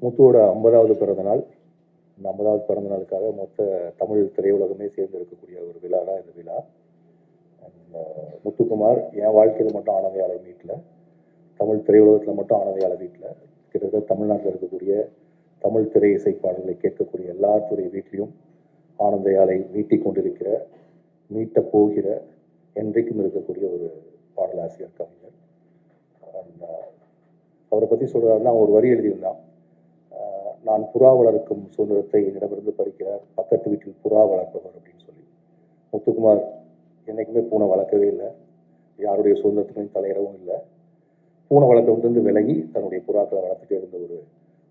முத்துவோட 50வது பிறந்தநாள். இந்த 50வது பிறந்தநாளுக்காக மொத்த தமிழ் திரையுலகமே சேர்ந்து இருக்கக்கூடிய ஒரு விழா தான் இந்த விழா. முத்துக்குமார் என் வாழ்க்கையில் மட்டும் ஆனந்தையாளை மீட்டில், தமிழ் திரையுலகத்தில் மட்டும் ஆனந்தையாளை வீட்டில், கிட்டத்தட்ட தமிழ்நாட்டில் இருக்கக்கூடிய தமிழ் திரை இசை பாடல்களை கேட்கக்கூடிய எல்லாத்துடைய வீட்லேயும் ஆனந்தையாளை மீட்டிக் கொண்டிருக்கிற, மீட்டப் போகிற, என்றைக்கும் இருக்கக்கூடிய ஒரு பாடலாசிரியர் கவிஞர். அவரை பற்றி சொல்கிறாருன்னா, ஒரு வரி எழுதியிருந்தான். நான் புறா வளர்க்கும் சுதந்திரத்தை என்னிடமிருந்து பறிக்கிறார் பக்கத்து வீட்டில் புறா வளர்ப்பவர் அப்படின்னு சொல்லி. முத்துக்குமார் என்றைக்குமே பூனை வளர்க்கவே இல்லை, யாருடைய சுதந்திரத்துக்கும் தலையிடவும் இல்லை. பூனை வளர்க்கறதுலேருந்து விலகி தன்னுடைய புறாக்களை வளர்த்துட்டே இருந்த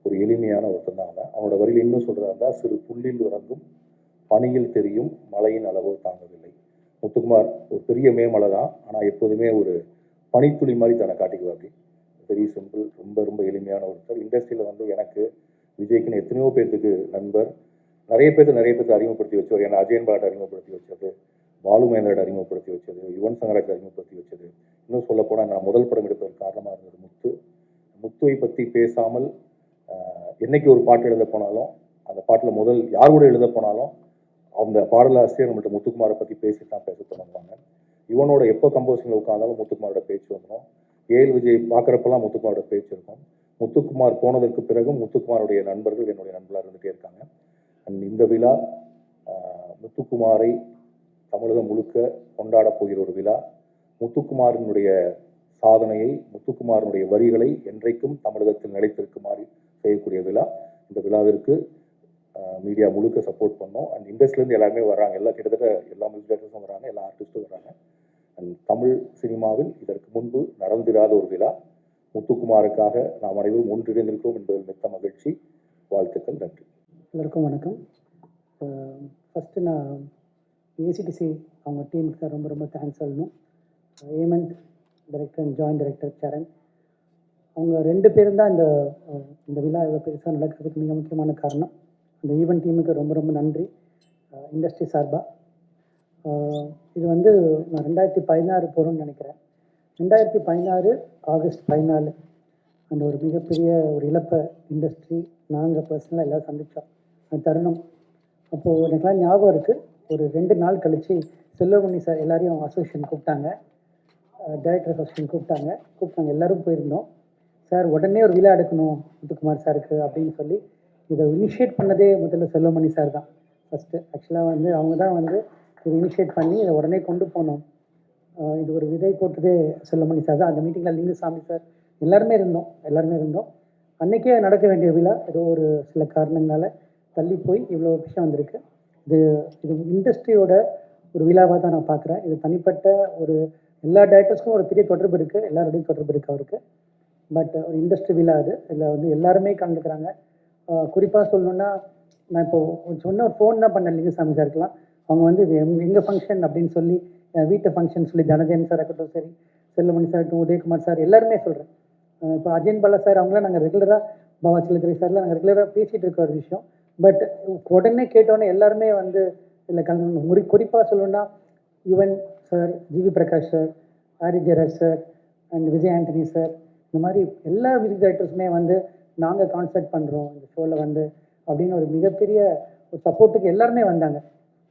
ஒரு எளிமையான ஒருத்தன் தான் அவன். அவனோட வரியில் இன்னும் சொல்கிறாருந்தா, சிறு புல்லில் உறங்கும் பனியில் தெரியும் மழையின் அளவோ தாங்கவில்லை. முத்துக்குமார் ஒரு பெரிய மேமலை தான், ஆனால் எப்போதுமே ஒரு பனித்துளி மாதிரி தன்னை காட்டிக்குவா. அப்படி வெரி சிம்பிள், ரொம்ப ரொம்ப எளிமையான ஒருத்தர். இண்டஸ்ட்ரியில் எனக்கு விஜய்க்குன்னு எத்தனையோ பேர்த்துக்கு நண்பர், நிறைய பேர்த்து அறிமுகப்படுத்தி வச்சவர். ஏன்னா அஜயன் பாலட் அறிமுகப்படுத்தி வச்சது, பாலு மகேந்திரன் அறிமுகப்படுத்தி வச்சது, யுவன் சங்கராஜ் அறிமுகப்படுத்தி வச்சது. இன்னும் சொல்ல போனால் நான் முதல் படம் எடுப்பதற்கு காரணமாக இருந்தது முத்துவை பற்றி பேசாமல் என்னைக்கு ஒரு பாட்டு எழுத போனாலும், அந்த பாட்டில் முதல் யார் கூட எழுத போனாலும் அந்த பாடலாசிரியர் நம்மள்ட்ட முத்துக்குமாரை பற்றி பேசிட்டு தான் பேச தொடங்குவாங்க. யுவனோட எப்போ கம்போசிங்கில் உட்காந்தாலும் முத்துக்குமாரோட பேச்சு வந்துடும். ஏஎல் விஜய் பார்க்குறப்பெல்லாம் முத்துக்குமாரோட பேச்சு இருக்கும். முத்துக்குமார் போனதற்கு பிறகும் முத்துக்குமாருடைய நண்பர்கள் என்னுடைய நண்பர்களாக இருந்துகிட்டே இருக்காங்க. அண்ட் இந்த விழா முத்துக்குமாரை தமிழகம் முழுக்க கொண்டாடப் போகிற ஒரு விழா. முத்துக்குமாரினுடைய சாதனையை, முத்துக்குமாரனுடைய வரிகளை என்றைக்கும் தமிழகத்தில் நிலைத்திருக்குமாறு செய்யக்கூடிய விழா. இந்த விழாவிற்கு மீடியா முழுக்க சப்போர்ட் பண்ணோம். அண்ட் இண்டஸ்ட்ரியிலேருந்து எல்லாருமே வர்றாங்க, கிட்டத்தட்ட எல்லா மியூசிக் டைரக்டர்ஸும் வராங்க, எல்லா ஆர்டிஸ்ட்டும் வராங்க. அண்ட் தமிழ் சினிமாவில் இதற்கு முன்பு நடந்திராத ஒரு விழா. முத்துக்குமாருக்காக நாம் அனைவரும் ஒன்றிணைந்திருக்கிறோம் என்பதில் மிக்க மகிழ்ச்சி. வாழ்த்துக்கள், நன்றி. எல்லாருக்கும் வணக்கம். ஃபஸ்ட்டு நான் ஏசிடிசி அவங்க டீமுக்கு தான் ரொம்ப ரொம்ப தேங்க்ஸ் சொல்லணும். Hemanth director and joint director Saran, அவங்க 2 பேரும் தான் இந்த விழா இவ்வளோ பெருசாக நடக்கிறதுக்கு மிக முக்கியமான காரணம். அந்த ஈவெண்ட் டீமுக்கு ரொம்ப ரொம்ப நன்றி இண்டஸ்ட்ரி சார்பாக. இது நான் 2016 போகிறோன்னு நினைக்கிறேன். 2016 ஆகஸ்ட் 14 அந்த ஒரு மிகப்பெரிய ஒரு இழப்பை இண்டஸ்ட்ரி நாங்கள் பர்சனலாக எல்லோரும் சந்தித்தோம். அந்த தருணம் அப்போது எனக்குலாம் ஞாபகம் இருக்குது. ஒரு 2 நாள் கழித்து செல்வமணி சார் எல்லாரையும் அசோசியேஷன் கூப்பிட்டாங்க, டைரக்டர் அசோசியேஷன் கூப்பிட்டாங்க எல்லோரும் போயிருந்தோம். சார் உடனே ஒரு விழா எடுக்கணும் முத்துக்குமார் சாருக்கு அப்படின்னு சொல்லி இதை இனிஷியேட் பண்ணதே முதல்ல செல்வமணி சார் தான் ஃபஸ்ட்டு. ஆக்சுவலாக அவங்க தான் இதை இனிஷியேட் பண்ணி இதை உடனே கொண்டு போனோம். இது ஒரு விதை போட்டதே செல்வமணி சார் தான். அந்த மீட்டிங்கில் லிங்குசாமி சார் எல்லாருமே இருந்தோம். அன்றைக்கே நடக்க வேண்டிய விழா ஏதோ ஒரு சில காரணங்களால் தள்ளி போய் இவ்வளோ விஷயம் வந்திருக்கு. இது இண்டஸ்ட்ரியோட ஒரு விழாவாக தான் நான் பார்க்குறேன். இது தனிப்பட்ட ஒரு எல்லா டைரக்டர்ஸ்க்கும் ஒரு பெரிய தொடர்பு இருக்குது, எல்லாரோடையும் தொடர்பு இருக்குது அவருக்கு. பட் ஒரு இண்டஸ்ட்ரி விழா அது. இதில் எல்லாருமே கலந்துக்கிறாங்க. குறிப்பாக சொல்லணுன்னா, நான் இப்போது சொன்ன ஒரு ஃபோன் தான் பண்ணேன் லிங்குசாமி சாருக்கெலாம். அவங்க இது எங்கள் ஃபங்க்ஷன் அப்படின்னு சொல்லி வீட்டு ஃபங்க்ஷன் சொல்லி தனஜயன் சார் இருக்கட்டும், சரி செல்வமணி சார் இருக்கட்டும், உதயகுமார் சார் எல்லாருமே சொல்கிறேன். இப்போ அஜயன் பாலா சார் அவங்களாம் நாங்கள் ரெகுலராக, பாபா சிலத்துறை சார்லாம் நாங்கள் ரெகுலராக பேசிகிட்டு இருக்க ஒரு விஷயம். பட் உடனே கேட்டோன்னே எல்லாருமே இதில் கலந்து. குறிப்பாக சொல்லணுன்னா Yuvan sir, G V Prakash sir, Harris Jayaraj sir and Vijay Antony sir, இந்த மாதிரி எல்லா மியூசிக் டைரக்டர்ஸுமே நாங்கள் கான்சர்ட் பண்ணுறோம் இந்த ஷோவில் அப்படின்னு ஒரு மிகப்பெரிய ஒரு சப்போர்ட்டுக்கு எல்லாருமே வந்தாங்க.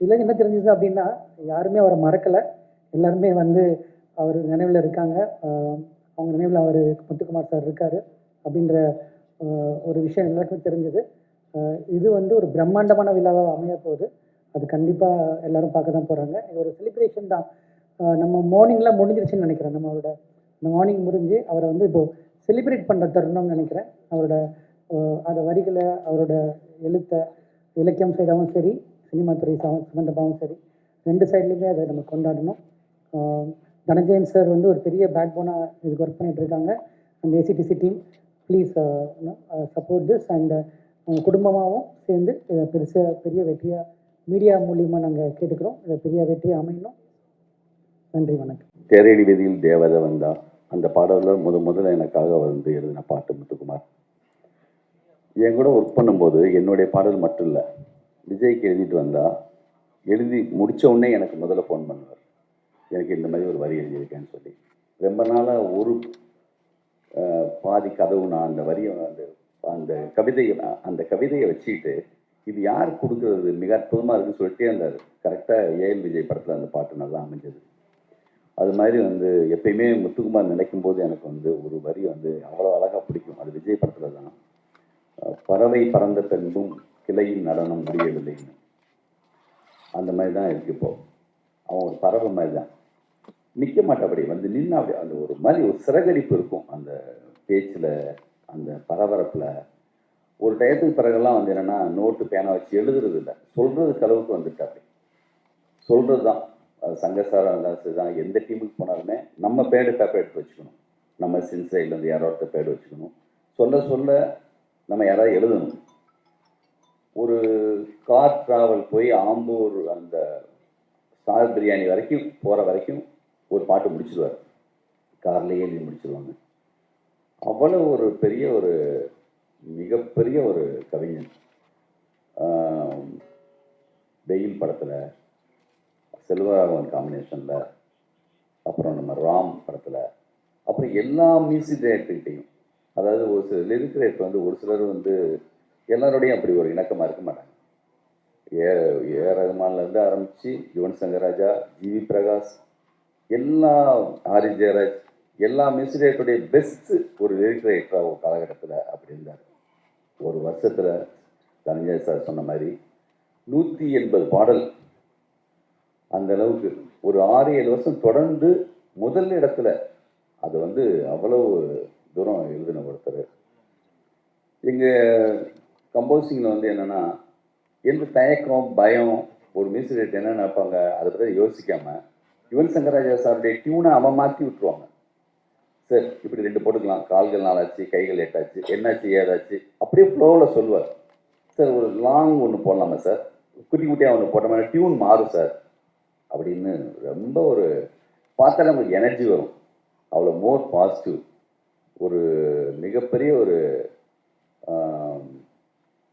இதில் என்ன தெரிஞ்சுது அப்படின்னா, யாருமே அவரை மறக்கலை, எல்லாருமே அவர் நினைவில் இருக்காங்க. அவங்க நினைவில் அவர் முத்துக்குமார் சார் இருக்கார் அப்படின்ற ஒரு விஷயம் எல்லாருக்குமே தெரிஞ்சது. இது ஒரு பிரம்மாண்டமான விழாவாக அமைய போகுது. அது கண்டிப்பாக எல்லோரும் பார்க்க தான் போகிறாங்க. இது ஒரு செலிப்ரேஷன் தான். நம்ம மார்னிங்லாம் முடிஞ்சிருச்சுன்னு நினைக்கிறேன். நம்மளோட இந்த மார்னிங் முடிஞ்சு அவரை இப்போது செலிப்ரேட் பண்ணுற தருணம்னு நினைக்கிறேன். அவரோட அந்த வரிகளை, அவரோட இலக்கியம் சைடாகவும் சரி, சினிமா துறை சம்மந்தமாகவும் சரி, 2 சைட்லேயுமே அதை நம்ம கொண்டாடணும். தனஞ்சயன் சார் ஒரு பெரிய பேக் போனாக இதுக்கு ஒர்க் பண்ணிகிட்டு இருக்காங்க. அந்த ACDC team please support this. And அவங்க குடும்பமாகவும் சேர்ந்து இதை பெரிய வெற்றியாக மீடியா மூலியமாக நாங்கள் கேட்டுக்கிறோம். இதை பெரிய வெற்றியாக அமையணும். நன்றி, வணக்கம். தேரடி வீதியில் தேவதை வந்தா அந்த பாடலில் முதல்ல எனக்காக எழுதின பாட்டு முத்துக்குமார். என் கூட ஒர்க் பண்ணும்போது என்னுடைய பாடல் மட்டும் இல்லை, விஜய்க்கு எழுதி முடித்த உடனே எனக்கு முதல்ல ஃபோன் பண்ணுவார், எனக்கு இந்த மாதிரி ஒரு வரி எழுதியிருக்கேன்னு சொல்லி. ரொம்ப நாளாக ஒரு பாதி கதவு நான் அந்த வரியை அந்த கவிதையை வச்சுக்கிட்டு இது யார் கொடுக்குறது மிக அற்புதமாக இருக்குன்னு சொல்லிட்டே இருந்தார். கரெக்டாக ஏஎல் விஜய் படத்தில் அந்த பாட்டு நல்லா அமைஞ்சது. அது மாதிரி வந்து எப்பயுமே முத்துக்குமார் நினைக்கும் போது எனக்கு வந்து ஒரு வரி வந்து அவ்வளோ அழகாக பிடிக்கும். அது விஜய் படத்தில் தான். பறவை பறந்த பின்பும் கிளையின் நடனம் முடியவில்லைன்னு. அந்த மாதிரி தான் இருக்கு இப்போ. அவன் ஒரு பறவை மாதிரி தான் நிற்க மாட்டபடி வந்து நின்று அப்படி அந்த ஒரு மாதிரி ஒரு சிறகடிப்பு இருக்கும் அந்த பேச்சில், அந்த பரபரப்பில். ஒரு டயத்துக்கு பிறகெல்லாம் வந்து என்னென்னா நோட்டு பேனா வச்சு எழுதுறது இல்லை, சொல்கிறதுக்கு அளவுக்கு வந்துட்டு அப்படி சொல்கிறது தான். அது சங்கசாரம் இருந்தாலும் சரி தான், எந்த டீமுக்கு போனாலுமே நம்ம பேடு பேப்பர் எடுத்து வச்சுக்கணும். நம்ம சின்சைட்லேருந்து யாரோ ஒருத்தர் பேடு வச்சுக்கணும். சொல்ல சொல்ல நம்ம யாராவது எழுதணும். ஒரு கார் ட்ராவல் போய் ஆம்பூர் அந்த ஸ்டார் பிரியாணி வரைக்கும் போகிற வரைக்கும் ஒரு பாட்டு முடிச்சிடுவார். கார்லேயே எழுதி முடிச்சிடுவாங்க. அவ்வளோ ஒரு பெரிய ஒரு மிகப்பெரிய ஒரு கவிஞன். வெயில் படத்தில் செல்வராகவன் காம்பினேஷனில், அப்புறம் நம்ம ராம் படத்தில், அப்புறம் எல்லா மியூசிக் டைரக்டர்கிட்டையும், அதாவது ஒரு சில லிரிக் ரைட்டர் வந்து ஒரு சிலர் வந்து எல்லாரோடையும் அப்படி ஒரு இணக்கமாக இருக்க மாட்டாங்க. ஏ ரகுமான்லேருந்து ஆரம்பித்து யுவன் சங்கர் ராஜா, ஜிவி பிரகாஷ், எல்லா ஹாரி ஜெயராஜ், எல்லா மியூசிக் டைரக்டருடைய பெஸ்ட்டு ஒரு லிரிக் ரைட்டராக ஒரு காலகட்டத்தில் அப்படி இருந்தார். ஒரு வருஷத்தில் கலைஞர் சார் சொன்ன மாதிரி 180 பாடல், அந்த அளவுக்கு ஒரு 6-7 வருஷம் தொடர்ந்து முதல் இடத்துல அது வந்து அவ்வளவு தூரம் எழுதின ஒருத்தர். எங்கள் கம்போசிங்கில் வந்து என்னென்னா எந்த தயக்கம் பயம் ஒரு மியூசிக் டைரக்டர் என்ன நினைப்பாங்க அதை பற்றி யோசிக்காமல் யுவன் சங்கர் ராஜா சாருடைய டியூனை அவன் மாற்றி விட்டுருவாங்க. சார் இப்படி 2 போட்டுக்கலாம், கால்கள் 4 ஆச்சு, கைகள் 8 ஆச்சு, என்னாச்சு ஏதாச்சு அப்படியே ஃப்ளோவில் சொல்லுவார். சார் ஒரு லாங் ஒன்று போடலாமா சார், குட்டி குட்டியாக ஒன்று போட்டோம்னா டியூன் மாறும் சார் அப்படின்னு ரொம்ப ஒரு பார்த்தாலே நமக்கு எனர்ஜி வரும். அவ்வளோ மோர் பாசிட்டிவ். ஒரு மிகப்பெரிய ஒரு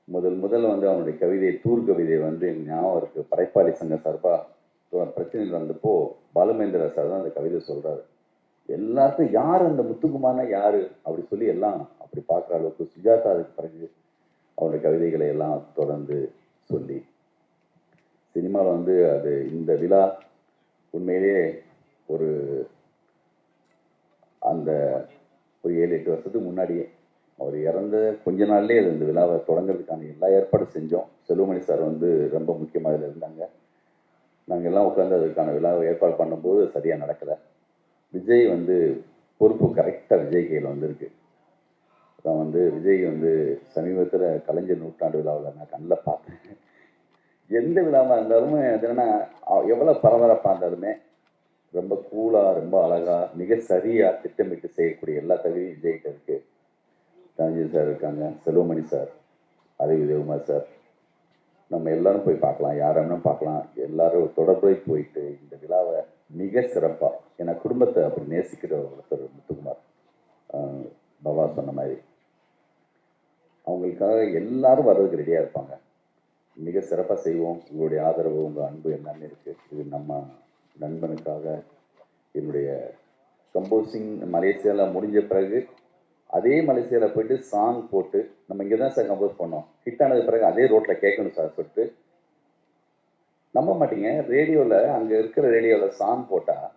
முதல்ல வந்து அவனுடைய கவிதை தூர் கவிதை வந்து எங்கள் ஞாபகம் இருக்குது. படைப்பாளி சங்க சார்பாக பிரச்சனைகள் வந்தப்போ பாலுமேந்திரா சார் தான் அந்த கவிதை சொல்கிறாரு. எல்லாருக்கும் யார் அந்த முத்துக்குமார்னா யார் அப்படி சொல்லி எல்லாம் அப்படி பார்க்குற அளவுக்கு சுஜாதா அதுக்கு பிறகு அவருடைய கவிதைகளை எல்லாம் தொடர்ந்து சொல்லி சினிமாவில் வந்து அது இந்த விழா உண்மையிலேயே ஒரு அந்த ஒரு 7-8 வருஷத்துக்கு முன்னாடியே அவர் இறந்த கொஞ்ச நாள்லேயே அது இந்த விழாவை தொடங்கிறதுக்கான எல்லா ஏற்பாடும் செஞ்சோம். செல்வமணி சார் வந்து ரொம்ப முக்கியமாக இதில் இருந்தாங்க. நாங்கள் எல்லாம் உட்காந்து அதுக்கான விழாவை ஏற்பாடு பண்ணும்போது சரியாக நடக்கலை. விஜய் வந்து பொறுப்பு கரெக்டாக விஜய் கையில் வந்திருக்கு. நான் வந்து விஜய் வந்து சமீபத்தில் கலைஞர் நூற்றாண்டு விழாவில் நான் கண்ணில் பார்த்தேன். எந்த விழாவாக இருந்தாலும் என்னென்னா எவ்வளோ பரபரப்பாக இருந்தாலுமே ரொம்ப கூலாக, ரொம்ப அழகாக, மிக சரியாக திட்டமிட்டு செய்யக்கூடிய எல்லா தகுதியும் விஜய்கிட்ட இருக்குது. ரஞ்சித் சார் இருக்காங்க, செல்வமணி சார், அறிவு தேவகுமார் சார், நம்ம எல்லாரும் போய் பார்க்கலாம், யாரும் பார்க்கலாம். எல்லாரும் தொடர்பு போயிட்டு இந்த விழாவை மிக சிறப்பாக, ஏன்னா குடும்பத்தை அப்படி நேசிக்கிற ஒருத்தர் முத்துக்குமார். பவா சொன்ன மாதிரி அவங்களுக்காக எல்லாரும் வர்றதுக்கு ரெடியாக இருப்பாங்க. மிக சிறப்பாக செய்வோம். உங்களுடைய ஆதரவு, உங்கள் அன்பு எல்லாமே இருக்குது. இது நம்ம நண்பனுக்காக என்னுடைய கம்போசிங் மலேசியாவில் முடிஞ்ச பிறகு அதே மலேசியாவில் போயிட்டு சாங் போட்டு நம்ம இங்கே தான் சார் கம்போஸ் பண்ணோம், ஹிட் ஆனது பிறகு அதே ரோட்டில் கேட்கணும் சார் சொல்லிட்டு, நம்ப மாட்டீங்க, ரேடியோவில் அங்கே இருக்கிற ரேடியோவில் சாங் போட்டால்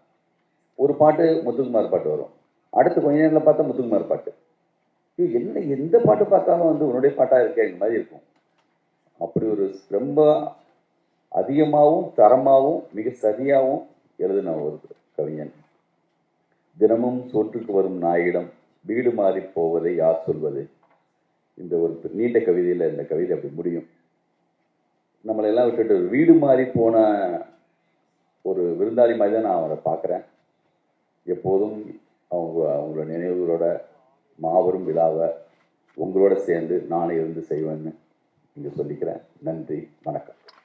ஒரு பாட்டு முத்துக்குமார் பாட்டு வரும், அடுத்து கொஞ்ச நேரத்தில் பார்த்தா முத்துக்குமார் பாட்டு. என்ன எந்த பாட்டு பார்த்தாலும் வந்து உன்னுடைய பாட்டாக இருக்கேன் இந்த மாதிரி இருக்கும். அப்படி ஒரு ரொம்ப அதிகமாகவும் தரமாகவும் மிக சரியாகவும் எழுதின ஒரு கவிஞன். தினமும் சோற்றுக்கு வரும் நாயிடம் வீடு மாறி போவதை யார் சொல்வது, இந்த ஒரு நீண்ட கவிதையில் இந்த கவிதை அப்படி முடியும். நம்மளெல்லாம் விட்டுட்டு வீடு மாறி போன ஒரு விருந்தாளி மாதிரி தான் நான் அவரை பார்க்குறேன். எப்போதும் அவங்களோட நினைவுகளோட மாபெரும் விழாவை உங்களோட சேர்ந்து நானே இருந்து செய்வேன்னு இங்கே சொல்லிக்கிறேன். நன்றி, வணக்கம்.